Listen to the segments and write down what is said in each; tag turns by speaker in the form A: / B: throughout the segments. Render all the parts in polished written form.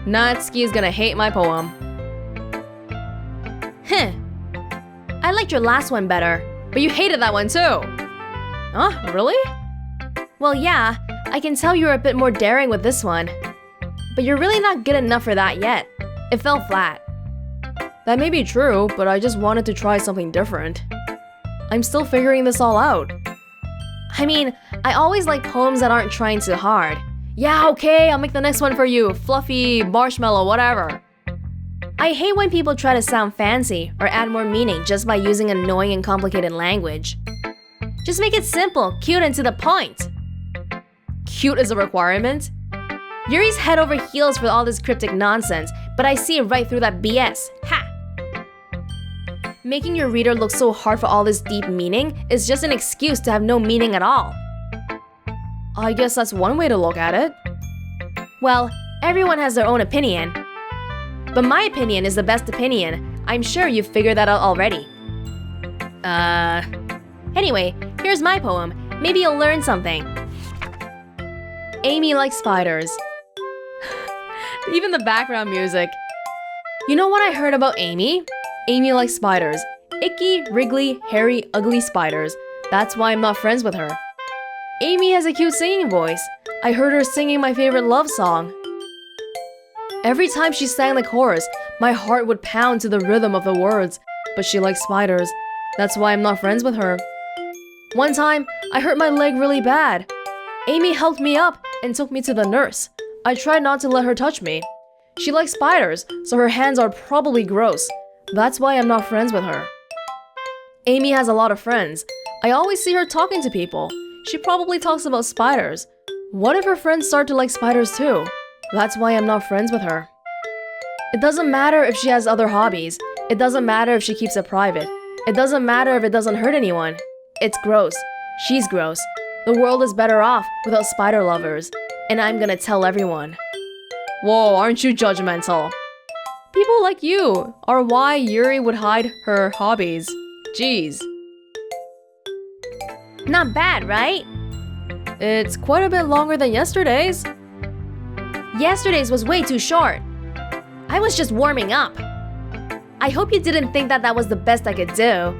A: Natsuki is gonna hate my poem. I liked your last one better. But you hated that one too. Huh? Really? Well, yeah, I can tell you're a bit more daring with this one. But you're really not good enough for that yet. It fell flat. That may be true, but I just wanted to try something different. I'm still figuring this all out. I mean, I always like poems that aren't trying too hard. Yeah, okay, I'll make the next one for you. Fluffy, marshmallow, whatever. I hate when people try to sound fancy or add more meaning just by using annoying and complicated language. Just make it simple, cute, and to the point. Cute is a requirement? Yuri's head over heels for all this cryptic nonsense, but I see right through that BS. Ha! Making your reader look so hard for all this deep meaning is just an excuse to have no meaning at all. I guess that's one way to look at it. Well, everyone has their own opinion. But my opinion is the best opinion. I'm sure you've figured that out already. Anyway, here's my poem. Maybe you'll learn something. Amy likes spiders. Even the background music. You know what I heard about Amy? Amy likes spiders. Icky, wriggly, hairy, ugly spiders. That's why I'm not friends with her. Amy has a cute singing voice. I heard her singing my favorite love song. Every time she sang the chorus, my heart would pound to the rhythm of the words. But she likes spiders. That's why I'm not friends with her. One time, I hurt my leg really bad. Amy helped me up and took me to the nurse. I tried not to let her touch me. She likes spiders, so her hands are probably gross. That's why I'm not friends with her. Amy has a lot of friends. I always see her talking to people. She probably talks about spiders. What if her friends start to like spiders too? That's why I'm not friends with her. It doesn't matter if she has other hobbies. It doesn't matter if she keeps it private. It doesn't matter if it doesn't hurt anyone. It's gross. She's gross. The world is better off without spider lovers. And I'm gonna tell everyone. Whoa, aren't you judgmental? People like you are why Yuri would hide her hobbies. Jeez. Not bad, right? It's quite a bit longer than yesterday's. Yesterday's was way too short. I was just warming up. I hope you didn't think that was the best I could do.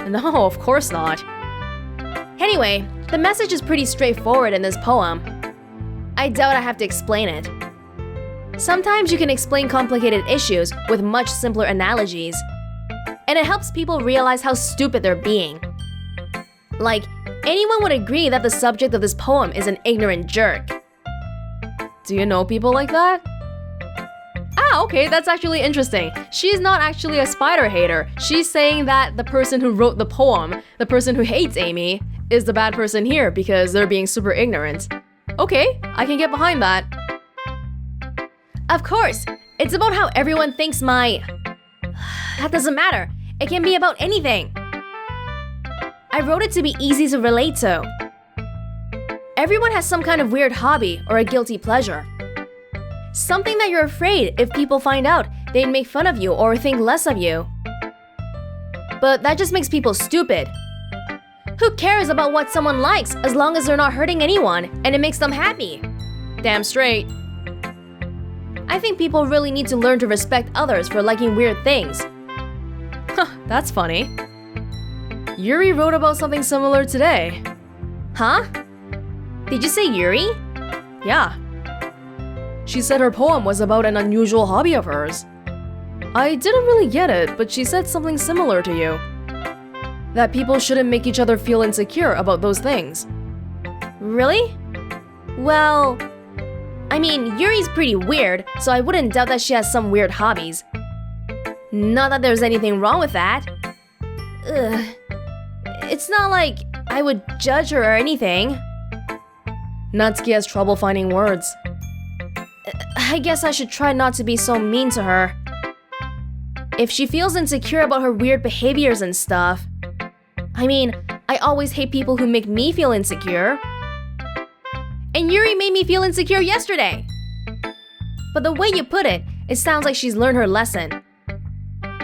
A: No, of course not. Anyway, the message is pretty straightforward in this poem. I doubt I have to explain it. Sometimes you can explain complicated issues with much simpler analogies. And it helps people realize how stupid they're being. Like, anyone would agree that the subject of this poem is an ignorant jerk. Do you know people like that? Ah, okay, that's actually interesting. She's not actually a spider hater. She's saying that the person who wrote the poem, the person who hates Amy, is the bad person here because they're being super ignorant. Okay, I can get behind that. Of course, it's about how everyone thinks my... That doesn't matter. It can be about anything. I wrote it to be easy to relate to. Everyone has some kind of weird hobby or a guilty pleasure. Something that you're afraid if people find out, they'd make fun of you or think less of you. But that just makes people stupid. Who cares about what someone likes as long as they're not hurting anyone and it makes them happy? Damn straight. I think people really need to learn to respect others for liking weird things. Huh, that's funny. Yuri wrote about something similar today. Huh? Did you say Yuri? Yeah. She said her poem was about an unusual hobby of hers. I didn't really get it, but she said something similar to you. That people shouldn't make each other feel insecure about those things. Really? Well, I mean, Yuri's pretty weird, so I wouldn't doubt that she has some weird hobbies. Not that there's anything wrong with that. Ugh. It's not like I would judge her or anything. Natsuki has trouble finding words. I guess I should try not to be so mean to her. If she feels insecure about her weird behaviors and stuff. I mean, I always hate people who make me feel insecure. And Yuri made me feel insecure yesterday. But the way you put it, it sounds like she's learned her lesson.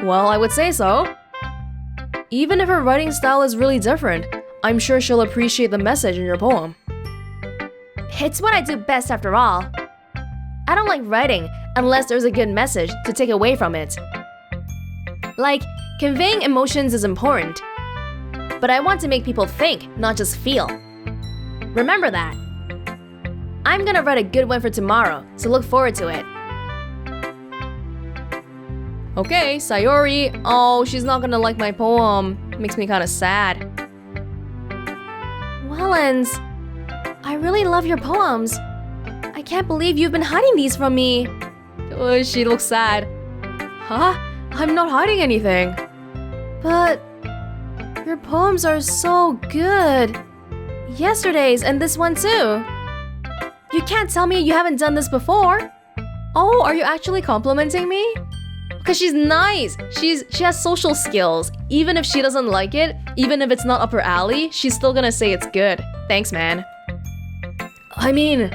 A: Well, I would say so. Even if her writing style is really different, I'm sure she'll appreciate the message in your poem. It's what I do best after all. I don't like writing unless there's a good message to take away from it. Like, conveying emotions is important, but I want to make people think, not just feel. Remember that. I'm gonna write a good one for tomorrow, so look forward to it. Okay, Sayori. Oh, she's not gonna like my poem. Makes me kinda sad. Welonz, I really love your poems. I can't believe you've been hiding these from me. Oh, she looks sad. Huh? I'm not hiding anything. But your poems are so good. Yesterday's and this one too. You can't tell me you haven't done this before. Oh, are you actually complimenting me? Because she's nice. She has social skills. Even if she doesn't like it, even if it's not up her alley, she's still gonna say it's good. Thanks, man. I mean,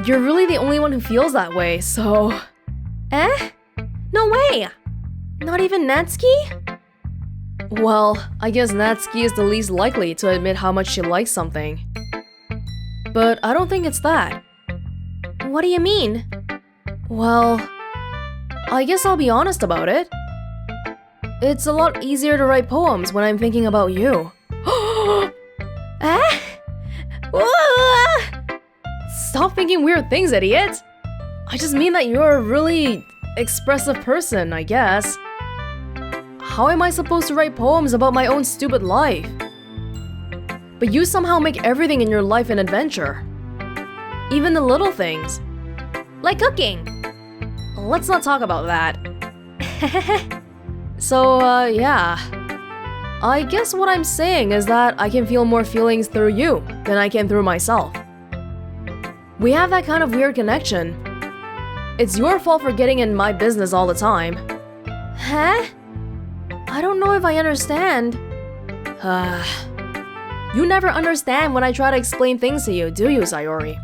A: you're really the only one who feels that way, so... Eh? No way! Not even Natsuki? Well, I guess Natsuki is the least likely to admit how much she likes something. But I don't think it's that. What do you mean? Well, I guess I'll be honest about it. It's a lot easier to write poems when I'm thinking about you. Eh? Stop thinking weird things, idiot! I just mean that you're a really expressive person, I guess. How am I supposed to write poems about my own stupid life? But you somehow make everything in your life an adventure. Even the little things. Like cooking. Let's not talk about that. So, yeah. I guess what I'm saying is that I can feel more feelings through you than I can through myself. We have that kind of weird connection. It's your fault for getting in my business all the time. Huh? I don't know if I understand. You never understand when I try to explain things to you, do you, Sayori?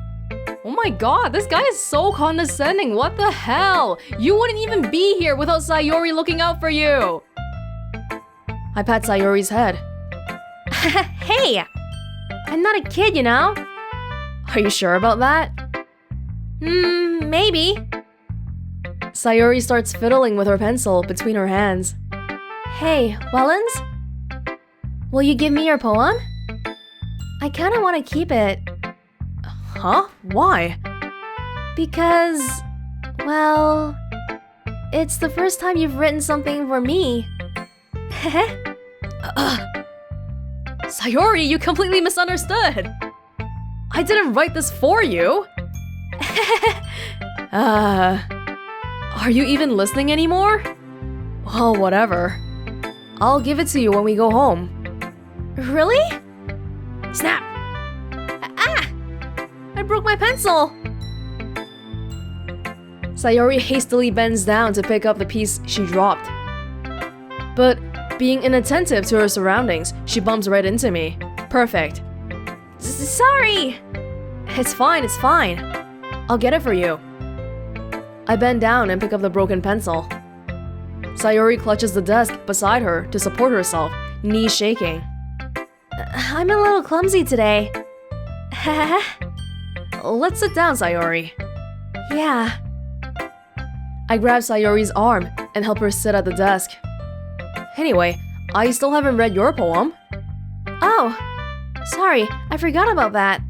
A: Oh my god, this guy is so condescending. What the hell? You wouldn't even be here without Sayori looking out for you. I pat Sayori's head. Hey! I'm not a kid, you know? Are you sure about that? Maybe. Sayori starts fiddling with her pencil between her hands. Hey, Welonz? Will you give me your poem? I kinda wanna keep it. Huh? Why? Because, well, it's the first time you've written something for me. Sayori, you completely misunderstood. I didn't write this for you. Are you even listening anymore? Well, whatever. I'll give it to you when we go home. Really? Snap! I broke my pencil! Sayori hastily bends down to pick up the piece she dropped. But being inattentive to her surroundings, she bumps right into me. Perfect. Sorry! It's fine, it's fine. I'll get it for you. I bend down and pick up the broken pencil. Sayori clutches the desk beside her to support herself, knees shaking. I'm a little clumsy today. Let's sit down, Sayori. Yeah. I grab Sayori's arm and help her sit at the desk. Anyway, I still haven't read your poem. Oh, sorry, I forgot about that.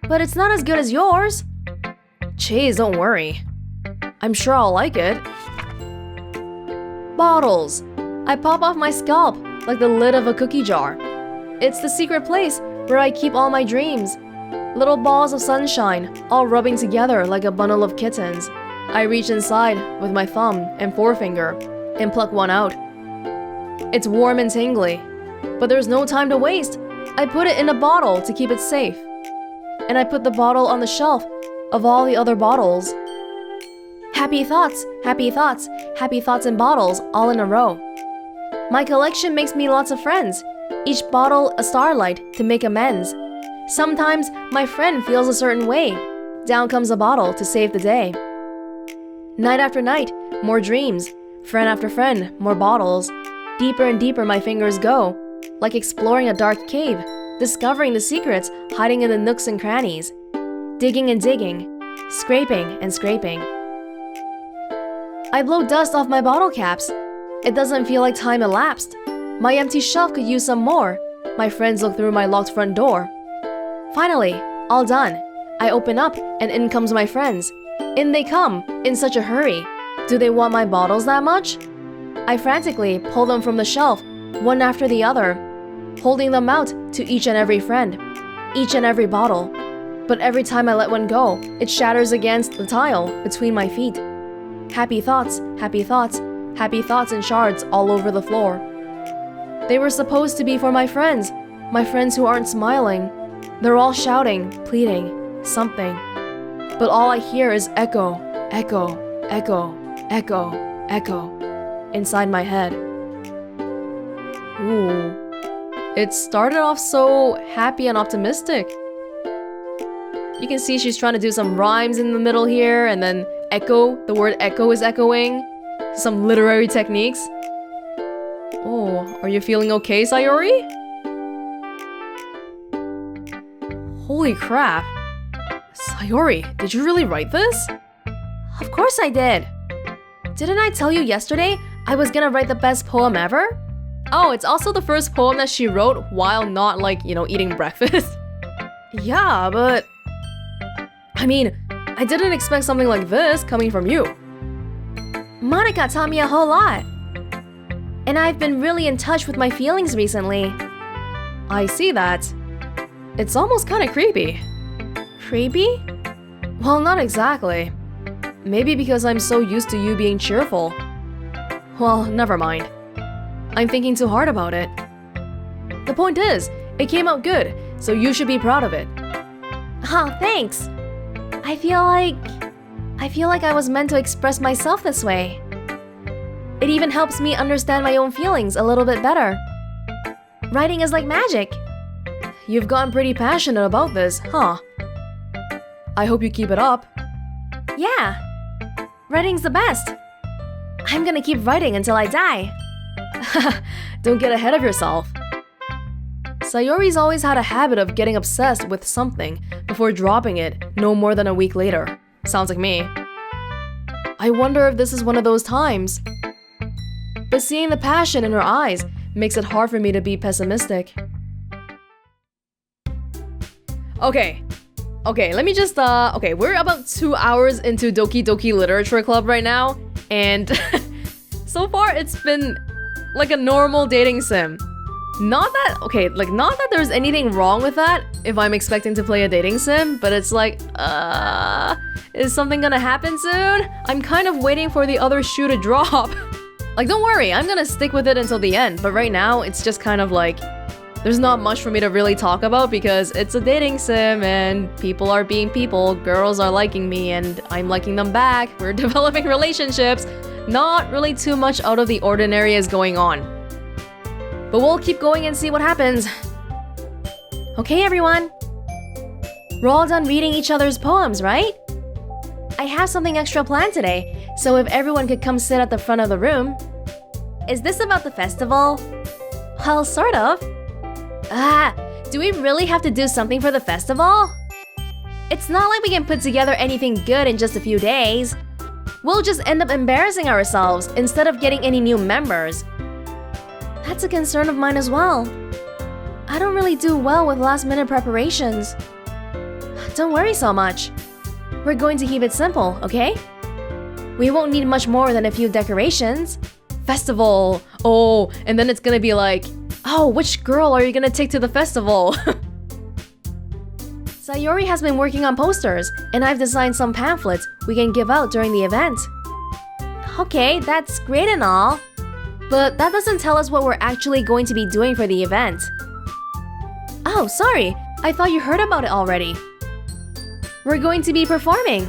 A: But it's not as good as yours. Jeez, don't worry. I'm sure I'll like it. Bottles. I pop off my scalp like the lid of a cookie jar. It's the secret place where I keep all my dreams. Little balls of sunshine, all rubbing together like a bundle of kittens. I reach inside with my thumb and forefinger and pluck one out. It's warm and tingly, but there's no time to waste. I put it in a bottle to keep it safe. And I put the bottle on the shelf of all the other bottles. Happy thoughts, happy thoughts, happy thoughts in bottles all in a row. My collection makes me lots of friends, each bottle a starlight to make amends. Sometimes my friend feels a certain way. Down comes a bottle to save the day. Night after night, more dreams. Friend after friend, more bottles. Deeper and deeper my fingers go, like exploring a dark cave, discovering the secrets hiding in the nooks and crannies. Digging and digging, scraping and scraping. I blow dust off my bottle caps. It doesn't feel like time elapsed. My empty shelf could use some more. My friends look through my locked front door. Finally, all done. I open up and in comes my friends. In they come, in such a hurry. Do they want my bottles that much? I frantically pull them from the shelf, one after the other, holding them out to each and every friend, each and every bottle. But every time I let one go, it shatters against the tile between my feet. Happy thoughts, happy thoughts, happy thoughts in shards all over the floor. They were supposed to be for my friends who aren't smiling. They're all shouting, pleading, something. But all I hear is echo, echo, echo, echo, echo, inside my head. Ooh. It started off so happy and optimistic. You can see she's trying to do some rhymes in the middle here, and then echo, the word echo is echoing. Some literary techniques. Oh, are you feeling okay, Sayori? Holy crap. Sayori, did you really write this? Of course I did. Didn't I tell you yesterday I was gonna write the best poem ever? Oh, it's also the first poem that she wrote while not, eating breakfast. Yeah, but... I mean, I didn't expect something like this coming from you. Monika taught me a whole lot. And I've been really in touch with my feelings recently. I see that. It's almost kind of creepy. Creepy? Well, not exactly. Maybe because I'm so used to you being cheerful. Well, never mind. I'm thinking too hard about it. The point is, it came out good, so you should be proud of it. Oh, thanks. I feel like I was meant to express myself this way. It even helps me understand my own feelings a little bit better. Writing is like magic. You've gotten pretty passionate about this, huh? I hope you keep it up. Yeah. Writing's the best. I'm gonna keep writing until I die. Don't get ahead of yourself. Sayori's always had a habit of getting obsessed with something before dropping it no more than a week later. Sounds like me. I wonder if this is one of those times. But seeing the passion in her eyes makes it hard for me to be pessimistic. Okay, let me just, we're about 2 hours into Doki Doki Literature Club right now, and so far it's been like a normal dating sim. Not that there's anything wrong with that if I'm expecting to play a dating sim, but it's like, is something gonna happen soon? I'm kind of waiting for the other shoe to drop. Don't worry, I'm gonna stick with it until the end, but right now it's just kind of like, there's not much for me to really talk about because it's a dating sim and people are being people, girls are liking me and I'm liking them back, we're developing relationships. Not really too much out of the ordinary is going on. But we'll keep going and see what happens. Okay, everyone. We're all done reading each other's poems, right? I have something extra planned today, so if everyone could come sit at the front of the room. Is this about the festival? Well, sort of. Do we really have to do something for the festival? It's not like we can put together anything good in just a few days. We'll just end up embarrassing ourselves instead of getting any new members. That's a concern of mine as well. I don't really do well with last-minute preparations. Don't worry so much. We're going to keep it simple, okay? We won't need much more than a few decorations. Festival! Oh, and then it's gonna be like, oh, which girl are you gonna take to the festival? Sayori has been working on posters, and I've designed some pamphlets we can give out during the event. Okay, that's great and all. But that doesn't tell us what we're actually going to be doing for the event. Oh, sorry. I thought you heard about it already. We're going to be performing.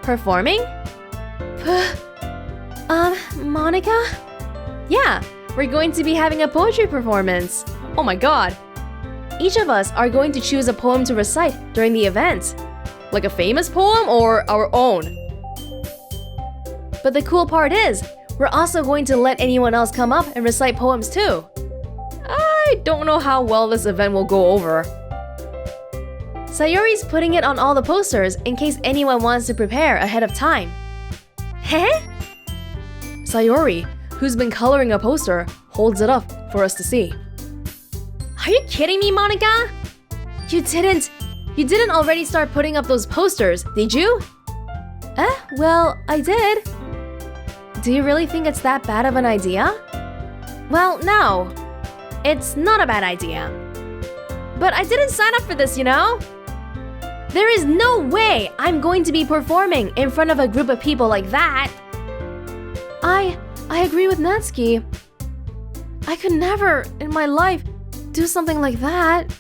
A: Performing? Monika? Yeah, we're going to be having a poetry performance. Oh my god. Each of us are going to choose a poem to recite during the event. Like a famous poem or our own? But the cool part is, we're also going to let anyone else come up and recite poems too. I don't know how well this event will go over. Sayori's putting it on all the posters in case anyone wants to prepare ahead of time. Heh? Sayori, who's been coloring a poster, holds it up for us to see. Are you kidding me, Monika? You didn't already start putting up those posters, did you? Well, I did. Do you really think it's that bad of an idea? Well, no. It's not a bad idea. But I didn't sign up for this, you know? There is no way I'm going to be performing in front of a group of people like that. I agree with Natsuki. I could never, in my life, do something like that.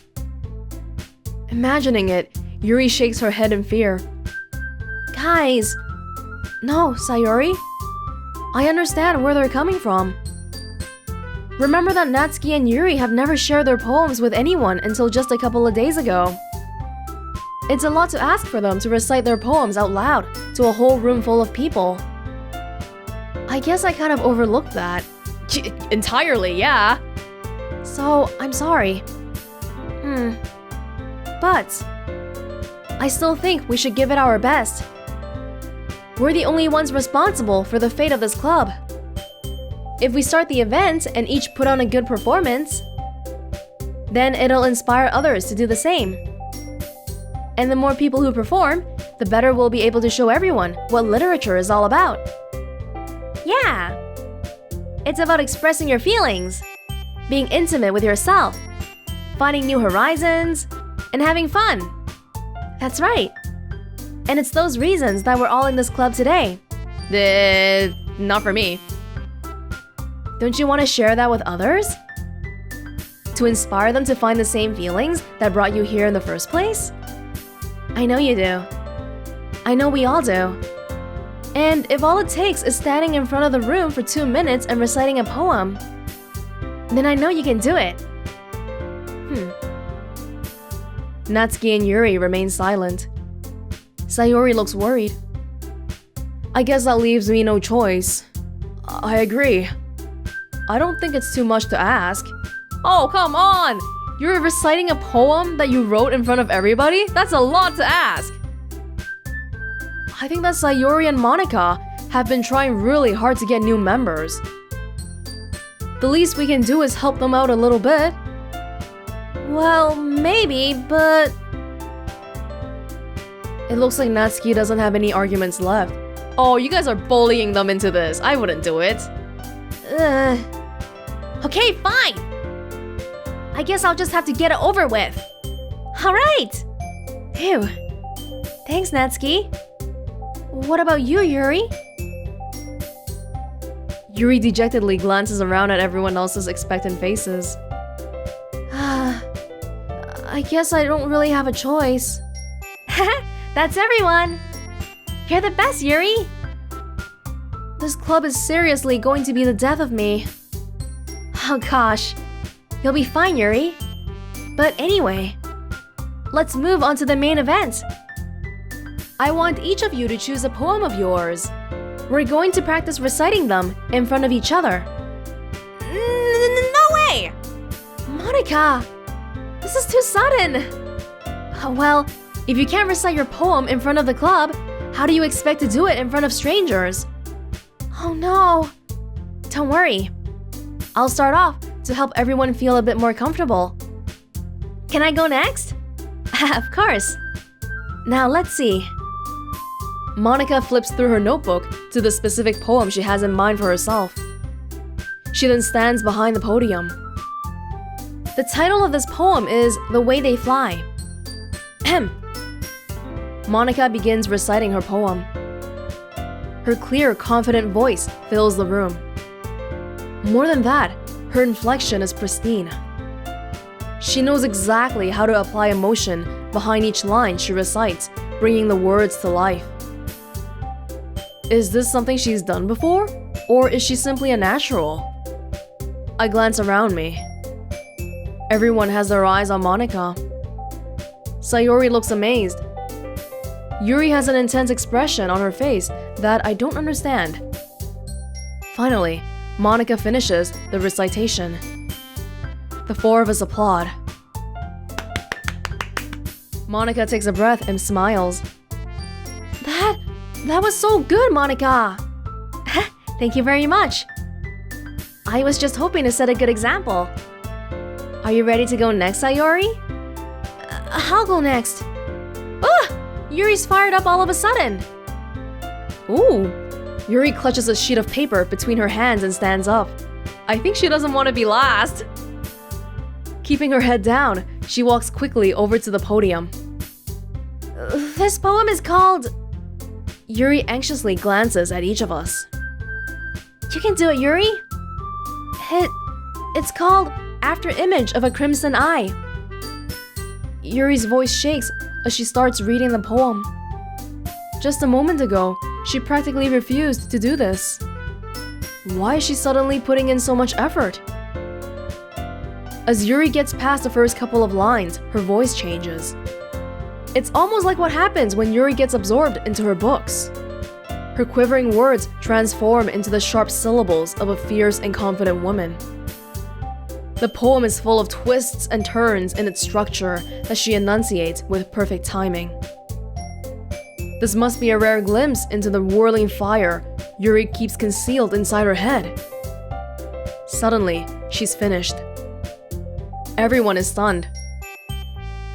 A: Imagining it, Yuri shakes her head in fear. Guys. No, Sayori. I understand where they're coming from. Remember that Natsuki and Yuri have never shared their poems with anyone until just a couple of days ago. It's a lot to ask for them to recite their poems out loud to a whole room full of people. I guess I kind of overlooked that. Entirely, yeah. So, I'm sorry. But I still think we should give it our best. We're the only ones responsible for the fate of this club. If we start the event and each put on a good performance, then it'll inspire others to do the same. And the more people who perform, the better we'll be able to show everyone what literature is all about. Yeah! It's about expressing your feelings, being intimate with yourself, finding new horizons, and having fun. That's right. And it's those reasons that we're all in this club today. Not for me. Don't you want to share that with others? To inspire them to find the same feelings that brought you here in the first place? I know you do. I know we all do. And if all it takes is standing in front of the room for 2 minutes and reciting a poem, then I know you can do it. Natsuki and Yuri remain silent. Sayori looks worried. I guess that leaves me no choice. I agree. I don't think it's too much to ask. Oh, come on! You're reciting a poem that you wrote in front of everybody? That's a lot to ask! I think that Sayori and Monika have been trying really hard to get new members. The least we can do is help them out a little bit. Well, maybe, but... It looks like Natsuki doesn't have any arguments left. Oh, you guys are bullying them into this. I wouldn't do it. Okay, fine! I guess I'll just have to get it over with. Alright! Phew. Thanks, Natsuki. What about you, Yuri? Yuri dejectedly glances around at everyone else's expectant faces. I guess I don't really have a choice. That's everyone! You're the best, Yuri! This club is seriously going to be the death of me. Oh gosh. You'll be fine, Yuri. But anyway, let's move on to the main event. I want each of you to choose a poem of yours. We're going to practice reciting them in front of each other. No way! Monika! This is too sudden! Well, if you can't recite your poem in front of the club, how do you expect to do it in front of strangers? Oh no! Don't worry. I'll start off to help everyone feel a bit more comfortable. Can I go next? Of course. Now let's see. Monika flips through her notebook to the specific poem she has in mind for herself. She then stands behind the podium. The title of this poem is The Way They Fly. Monika begins reciting her poem. Her clear, confident voice fills the room. More than that, her inflection is pristine. She knows exactly how to apply emotion behind each line she recites, bringing the words to life. Is this something she's done before? Or is she simply a natural? I glance around me. Everyone has their eyes on Monika. Sayori looks amazed. Yuri has an intense expression on her face that I don't understand. Finally, Monika finishes the recitation. The four of us applaud. Monika takes a breath and smiles. That was so good, Monika! Thank you very much. I was just hoping to set a good example. Are you ready to go next, Sayori? I'll go next. Ah! Yuri's fired up all of a sudden. Ooh. Yuri clutches a sheet of paper between her hands and stands up. I think she doesn't want to be last. Keeping her head down, she walks quickly over to the podium. This poem is called... Yuri anxiously glances at each of us. You can do it, Yuri. It's called After Image of a Crimson Eye. Yuri's voice shakes as she starts reading the poem. Just a moment ago, she practically refused to do this. Why is she suddenly putting in so much effort? As Yuri gets past the first couple of lines, her voice changes. It's almost like what happens when Yuri gets absorbed into her books. Her quivering words transform into the sharp syllables of a fierce and confident woman. The poem is full of twists and turns in its structure that she enunciates with perfect timing. This must be a rare glimpse into the whirling fire Yuri keeps concealed inside her head. Suddenly, she's finished. Everyone is stunned.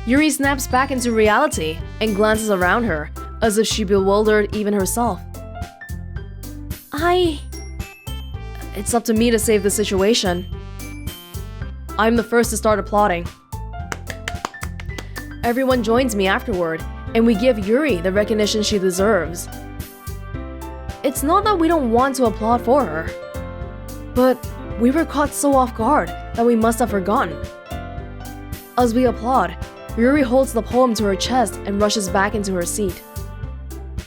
A: Yuri snaps back into reality and glances around her, as if she bewildered even herself. It's up to me to save the situation. I'm the first to start applauding. Everyone joins me afterward, and we give Yuri the recognition she deserves. It's not that we don't want to applaud for her, but we were caught so off guard that we must have forgotten. As we applaud, Yuri holds the poem to her chest and rushes back into her seat.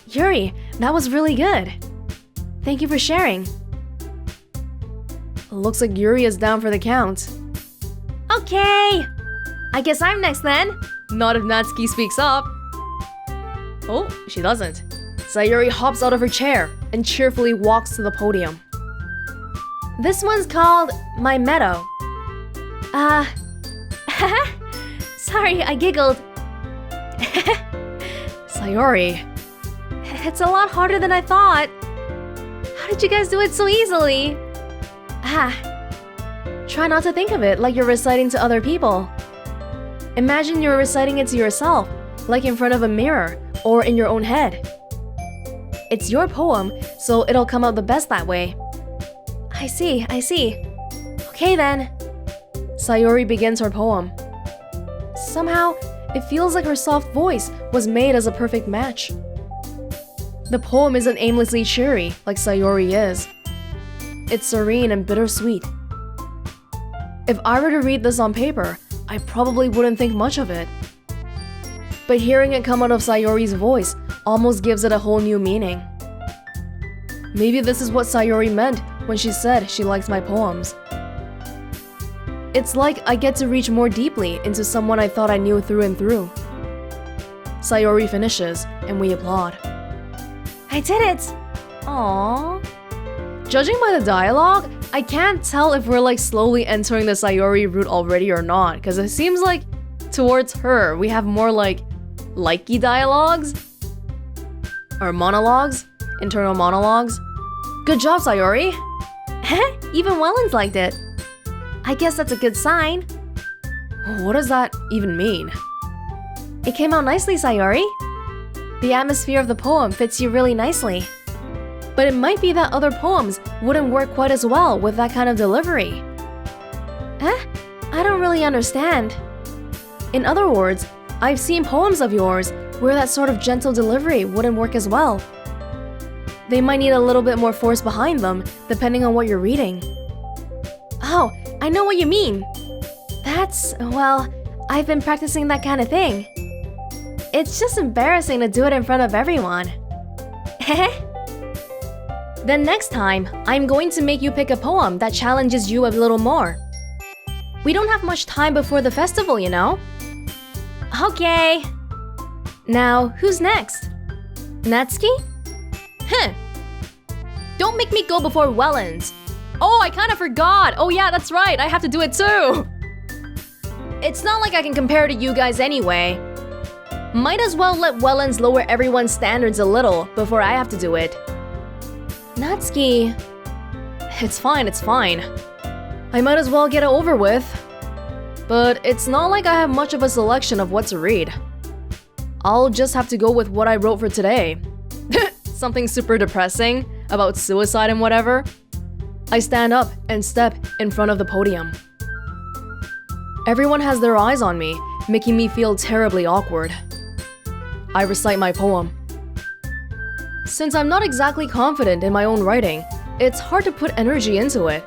A: Yuri, that was really good. Thank you for sharing. Looks like Yuri is down for the count. Okay! I guess I'm next then. Not if Natsuki speaks up. Oh, she doesn't. Sayori hops out of her chair and cheerfully walks to the podium. This one's called My Meadow. Sorry, I giggled. Sayori. It's a lot harder than I thought. How did you guys do it so easily? Try not to think of it like you're reciting to other people. Imagine you're reciting it to yourself, like in front of a mirror or in your own head. It's your poem, so it'll come out the best that way. I see. Okay then. Sayori begins her poem. Somehow, it feels like her soft voice was made as a perfect match. The poem isn't aimlessly cheery like Sayori is. It's serene and bittersweet. If I were to read this on paper, I probably wouldn't think much of it. But hearing it come out of Sayori's voice almost gives it a whole new meaning. Maybe this is what Sayori meant when she said she likes my poems. It's like I get to reach more deeply into someone I thought I knew through and through. Sayori finishes, and we applaud. I did it! Aww. Judging by the dialogue, I can't tell if we're like slowly entering the Sayori route already or not, because it seems like towards her we have more like likey dialogues or monologues, internal monologues. Good job, Sayori. Even Welonz liked it. I guess that's a good sign. What does that even mean? It came out nicely, Sayori. The atmosphere of the poem fits you really nicely. But it might be that other poems wouldn't work quite as well with that kind of delivery. I don't really understand. In other words, I've seen poems of yours where that sort of gentle delivery wouldn't work as well. They might need a little bit more force behind them, depending on what you're reading. Oh, I know what you mean. Well, I've been practicing that kind of thing. It's just embarrassing to do it in front of everyone. Then next time, I'm going to make you pick a poem that challenges you a little more. We don't have much time before the festival, you know? Okay. Now, who's next? Natsuki? Don't make me go before Welonz. Oh, I kind of forgot. Oh yeah, that's right. I have to do it too. It's not like I can compare to you guys anyway. Might as well let Welonz lower everyone's standards a little before I have to do it. Natsuki, It's fine, it's fine. I might as well get it over with. But it's not like I have much of a selection of what to read. I'll just have to go with what I wrote for today. Something super depressing about suicide and whatever. I stand up and step in front of the podium. Everyone has their eyes on me, making me feel terribly awkward. I recite my poem. Since I'm not exactly confident in my own writing, it's hard to put energy into it.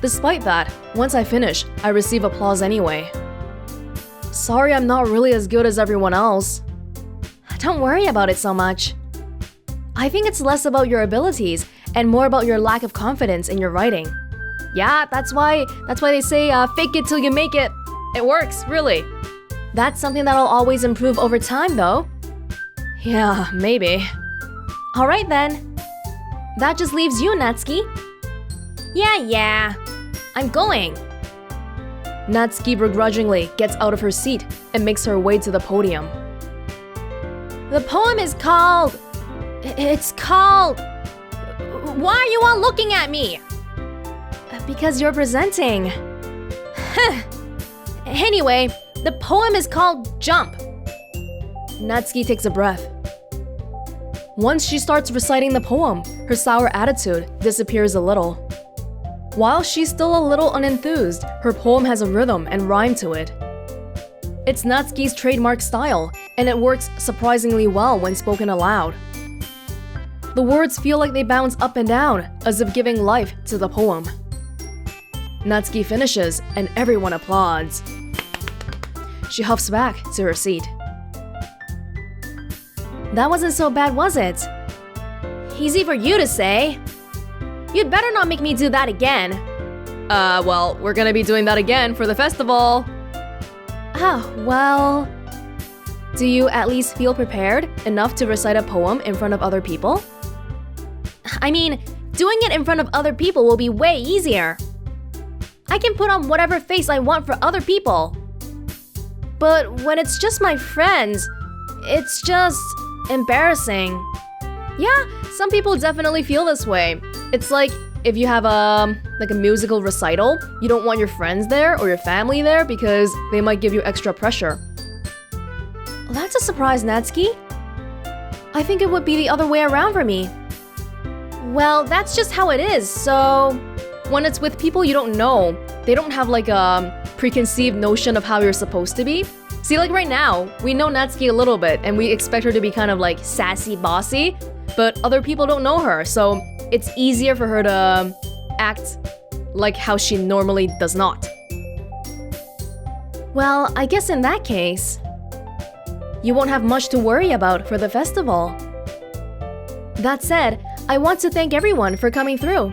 A: Despite that, once I finish, I receive applause anyway. Sorry I'm not really as good as everyone else. Don't worry about it so much. I think it's less about your abilities and more about your lack of confidence in your writing. Yeah, that's why they say fake it till you make it. It works, really. That's something that'll always improve over time, though. Yeah, maybe. Alright then. That just leaves you, Natsuki. Yeah. I'm going. Natsuki begrudgingly gets out of her seat and makes her way to the podium. The poem is called... It's called... Why are you all looking at me? Because you're presenting. Anyway, the poem is called Jump. Natsuki takes a breath. Once she starts reciting the poem, her sour attitude disappears a little. While she's still a little unenthused, her poem has a rhythm and rhyme to it. It's Natsuki's trademark style, and it works surprisingly well when spoken aloud. The words feel like they bounce up and down, as if giving life to the poem. Natsuki finishes, and everyone applauds. She huffs back to her seat. That wasn't so bad, was it? Easy for you to say. You'd better not make me do that again. Well, we're gonna be doing that again for the festival. Oh, well... Do you at least feel prepared enough to recite a poem in front of other people? I mean, doing it in front of other people will be way easier. I can put on whatever face I want for other people. But when it's just my friends, it's just embarrassing. Yeah, some people definitely feel this way. It's like if you have a musical recital, you don't want your friends there or your family there because they might give you extra pressure. That's a surprise, Natsuki. I think it would be the other way around for me. Well, that's just how it is, so... When it's with people you don't know, they don't have like a preconceived notion of how you're supposed to be. See, like right now, we know Natsuki a little bit and we expect her to be kind of like sassy, bossy, but other people don't know her, so it's easier for her to act like how she normally does not. Well, I guess in that case, you won't have much to worry about for the festival. That said, I want to thank everyone for coming through.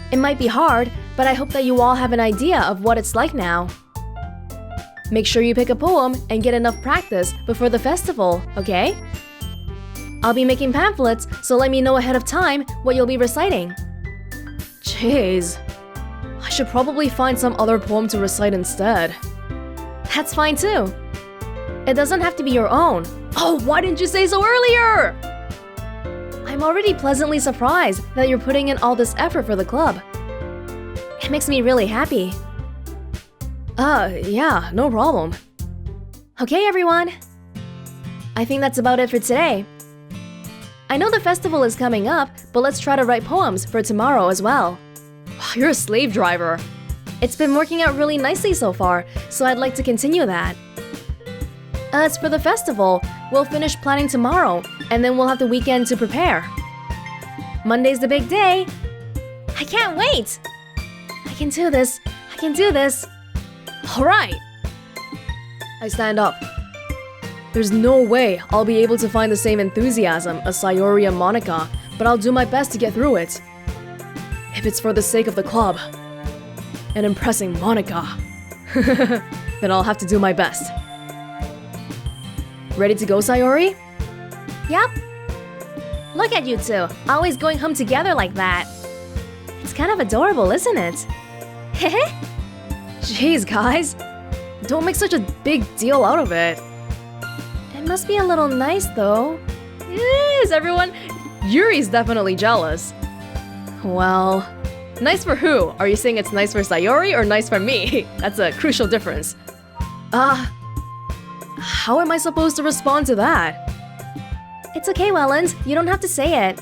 A: It might be hard, but I hope that you all have an idea of what it's like now. Make sure you pick a poem and get enough practice before the festival, okay? I'll be making pamphlets, so let me know ahead of time what you'll be reciting. Jeez. I should probably find some other poem to recite instead. That's fine too. It doesn't have to be your own. Oh, why didn't you say so earlier? I'm already pleasantly surprised that you're putting in all this effort for the club. It makes me really happy. Yeah, no problem. Okay, everyone. I think that's about it for today. I know the festival is coming up, but let's try to write poems for tomorrow as well. You're a slave driver. It's been working out really nicely so far, so I'd like to continue that. As for the festival, we'll finish planning tomorrow, and then we'll have the weekend to prepare. Monday's the big day. I can't wait! I can do this. I can do this. Alright! I stand up. There's no way I'll be able to find the same enthusiasm as Sayori and Monika, but I'll do my best to get through it. If it's for the sake of the club and impressing Monika, then I'll have to do my best. Ready to go, Sayori? Yep. Look at you two, always going home together like that. It's kind of adorable, isn't it? Hehe. Jeez, guys. Don't make such a big deal out of it. It must be a little nice, though. Is everyone? Yuri's definitely jealous. Well, nice for who? Are you saying it's nice for Sayori or nice for me? That's a crucial difference. How am I supposed to respond to that? It's okay, Welonz. You don't have to say it.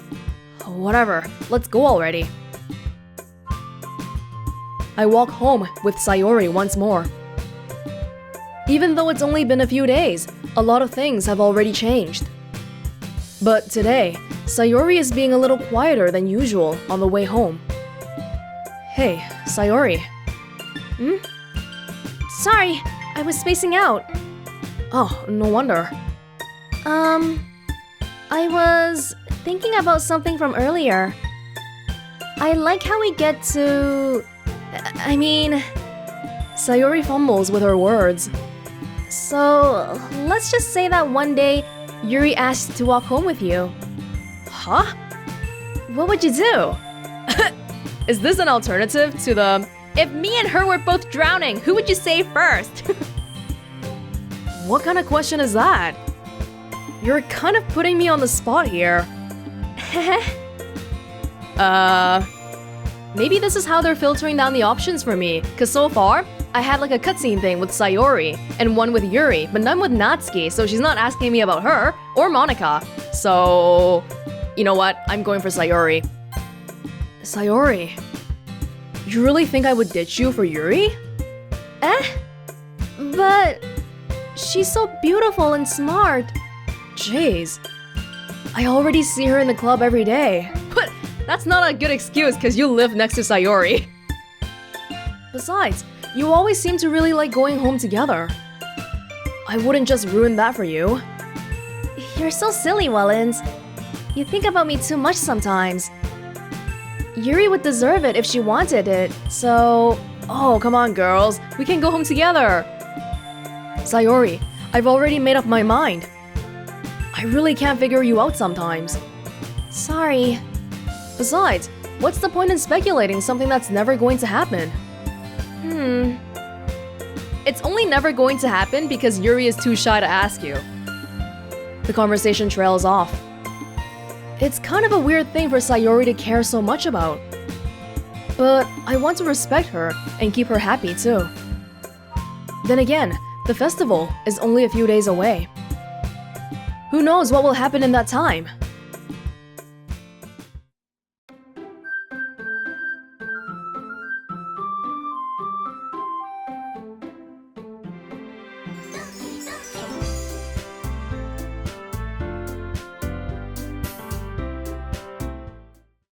A: Whatever. Let's go already. I walk home with Sayori once more. Even though it's only been a few days, a lot of things have already changed. But today, Sayori is being a little quieter than usual on the way home. Hey, Sayori. Sorry, I was spacing out. Oh, no wonder. I was thinking about something from earlier. I like how we get to... Sayori fumbles with her words. So, let's just say that one day, Yuri asked to walk home with you. Huh? What would you do? Is this an alternative to the, if me and her were both drowning, who would you save first? What kind of question is that? You're kind of putting me on the spot here. Maybe this is how they're filtering down the options for me, cause so far, I had like a cutscene thing with Sayori, and one with Yuri, but none with Natsuki, so she's not asking me about her, or Monika. So... you know what? I'm going for Sayori. Sayori? You really think I would ditch you for Yuri? But... she's so beautiful and smart. Jeez. I already see her in the club every day. But that's not a good excuse because you live next to Sayori. Besides, you always seem to really like going home together. I wouldn't just ruin that for you. You're so silly, Welonz. You think about me too much sometimes. Yuri would deserve it if she wanted it, so... oh, come on, girls. We can go home together. Sayori, I've already made up my mind. I really can't figure you out sometimes. Sorry. Besides, what's the point in speculating something that's never going to happen? It's only never going to happen because Yuri is too shy to ask you. The conversation trails off. It's kind of a weird thing for Sayori to care so much about. But I want to respect her and keep her happy too. Then again, the festival is only a few days away. Who knows what will happen in that time?